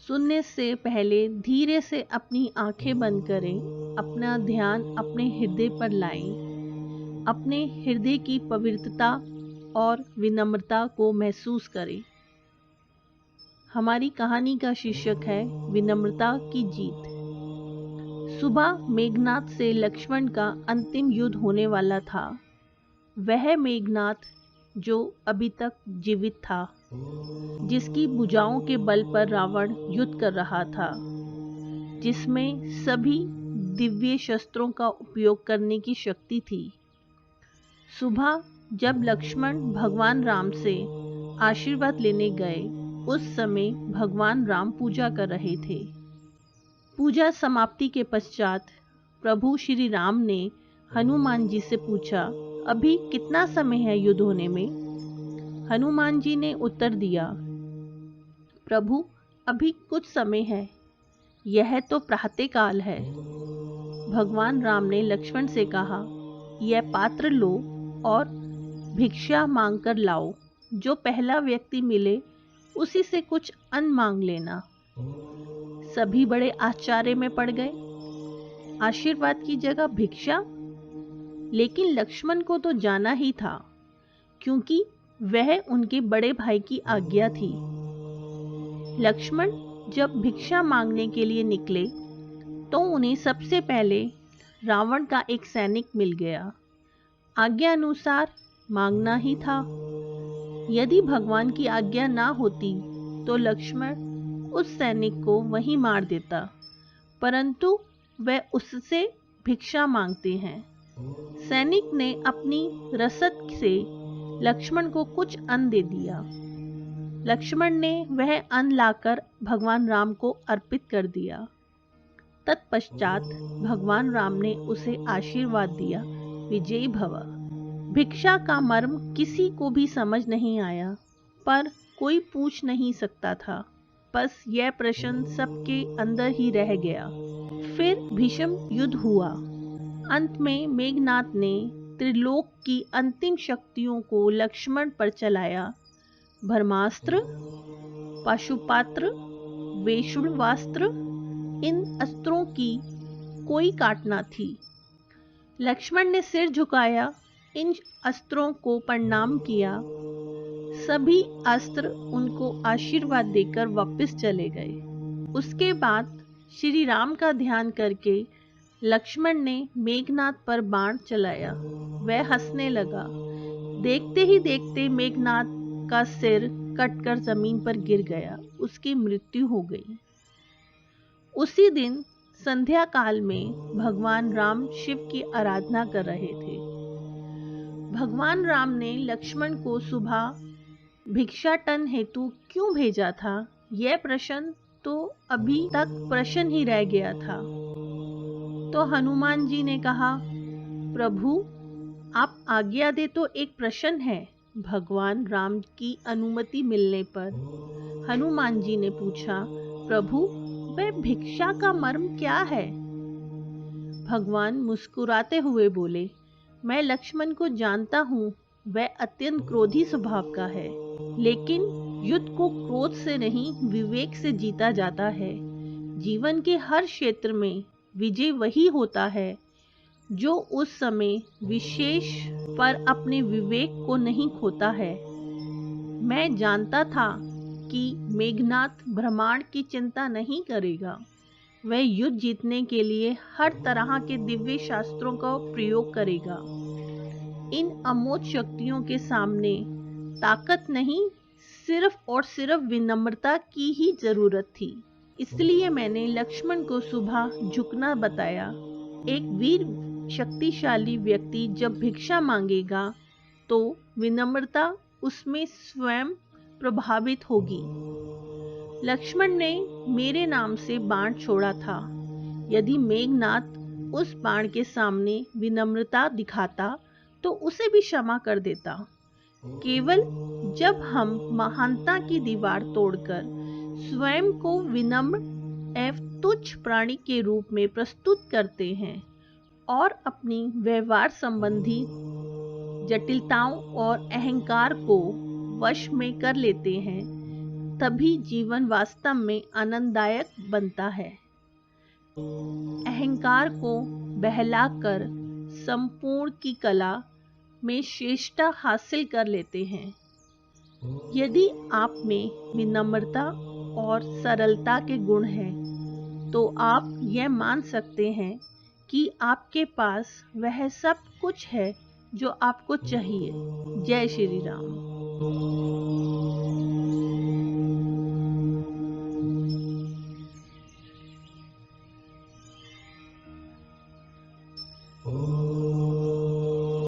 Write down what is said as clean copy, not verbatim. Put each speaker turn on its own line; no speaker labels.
सुनने से पहले धीरे से अपनी आंखें बंद करें, अपना ध्यान अपने हृदय पर लाएं, अपने हृदय की पवित्रता और विनम्रता को महसूस करें। हमारी कहानी का शीर्षक है विनम्रता की जीत। सुबह मेघनाद से लक्ष्मण का अंतिम युद्ध होने वाला था। वह मेघनाद जो अभी तक जीवित था, जिसकी भुजाओं के बल पर रावण युद्ध कर रहा था, जिसमें सभी दिव्य शस्त्रों का उपयोग करने की शक्ति थी। सुबह जब लक्ष्मण भगवान राम से आशीर्वाद लेने गए, उस समय भगवान राम पूजा कर रहे थे। पूजा समाप्ति के पश्चात प्रभु श्री राम ने हनुमान जी से पूछा, अभी कितना समय है युद्ध होने में? हनुमान जी ने उत्तर दिया, प्रभु अभी कुछ समय है, यह तो प्रातःकाल है। भगवान राम ने लक्ष्मण से कहा, यह पात्र लो और भिक्षा मांगकर लाओ। जो पहला व्यक्ति मिले उसी से कुछ अन्न मांग लेना। सभी बड़े आश्चर्य में पड़ गए। आशीर्वाद की जगह भिक्षा? लेकिन लक्ष्मण को तो जाना ही था, क्योंकि वह उनके बड़े भाई की आज्ञा थी। लक्ष्मण जब भिक्षा मांगने के लिए निकले तो उन्हें सबसे पहले रावण का एक सैनिक मिल गया। आज्ञा अनुसार मांगना ही था। यदि भगवान की आज्ञा ना होती तो लक्ष्मण उस सैनिक को वहीं मार देता, परंतु वह उससे भिक्षा मांगते हैं। सैनिक ने अपनी रसद से लक्ष्मण को कुछ अन्न दे दिया। लक्ष्मण ने वह अन्न लाकर भगवान राम को अर्पित कर दिया। तत्पश्चात भगवान राम ने उसे आशीर्वाद दिया, विजयी भव। भिक्षा का मर्म किसी को भी समझ नहीं आया, पर कोई पूछ नहीं सकता था। बस यह प्रश्न सबके अंदर ही रह गया। फिर भीषण युद्ध हुआ। अंत में मेघनाद ने त्रिलोक की अंतिम शक्तियों को लक्ष्मण पर चलाया। ब्रह्मास्त्र, पाशुपात्र, वेशुवास्त्र, इन अस्त्रों की कोई काट न थी। लक्ष्मण ने सिर झुकाया, इन अस्त्रों को प्रणाम किया। सभी अस्त्र उनको आशीर्वाद देकर वापस चले गए। उसके बाद श्री राम का ध्यान करके लक्ष्मण ने मेघनाद पर बाण चलाया। वह हंसने लगा। देखते ही देखते मेघनाद का सिर कटकर जमीन पर गिर गया। उसकी मृत्यु हो गई। उसी दिन संध्या काल में भगवान राम शिव की आराधना कर रहे थे। भगवान राम ने लक्ष्मण को सुबह भिक्षाटन हेतु क्यों भेजा था, यह प्रश्न तो अभी तक प्रश्न ही रह गया था। तो हनुमान जी ने कहा, प्रभु आप आज्ञा दे तो एक प्रश्न है। भगवान राम की अनुमति मिलने पर हनुमान जी ने पूछा, प्रभु वह भिक्षा का मर्म क्या है? भगवान मुस्कुराते हुए बोले, मैं लक्ष्मण को जानता हूँ, वह अत्यंत क्रोधी स्वभाव का है, लेकिन युद्ध को क्रोध से नहीं विवेक से जीता जाता है। जीवन के हर क्षेत्र में विजय वही होता है जो उस समय विशेष पर अपने विवेक को नहीं खोता है। मैं जानता था कि मेघनाद ब्रह्मांड की चिंता नहीं करेगा। वह युद्ध जीतने के लिए हर तरह के दिव्य शास्त्रों का प्रयोग करेगा। इन अमोघ शक्तियों के सामने ताकत नहीं, सिर्फ और सिर्फ विनम्रता की ही जरूरत थी। इसलिए मैंने लक्ष्मण को सुबह झुकना बताया। एक वीर शक्तिशाली व्यक्ति जब भिक्षा मांगेगा तो विनम्रता उसमें स्वयं प्रभावित होगी। लक्ष्मण ने मेरे नाम से बाण छोड़ा था। यदि मेघनाद उस बाण के सामने विनम्रता दिखाता तो उसे भी क्षमा कर देता। केवल जब हम महानता की दीवार तोड़कर स्वयं को विनम्र एवं तुच्छ प्राणी के रूप में प्रस्तुत करते हैं और अपनी व्यवहार संबंधी जटिलताओं और अहंकार को वश में कर लेते हैं, तभी जीवन वास्तव में आनंददायक बनता है। अहंकार को बहलाकर संपूर्ण की कला में श्रेष्ठता हासिल कर लेते हैं। यदि आप में विनम्रता और सरलता के गुण हैं, तो आप यह मान सकते हैं कि आपके पास वह सब कुछ है जो आपको चाहिए। जय श्री राम।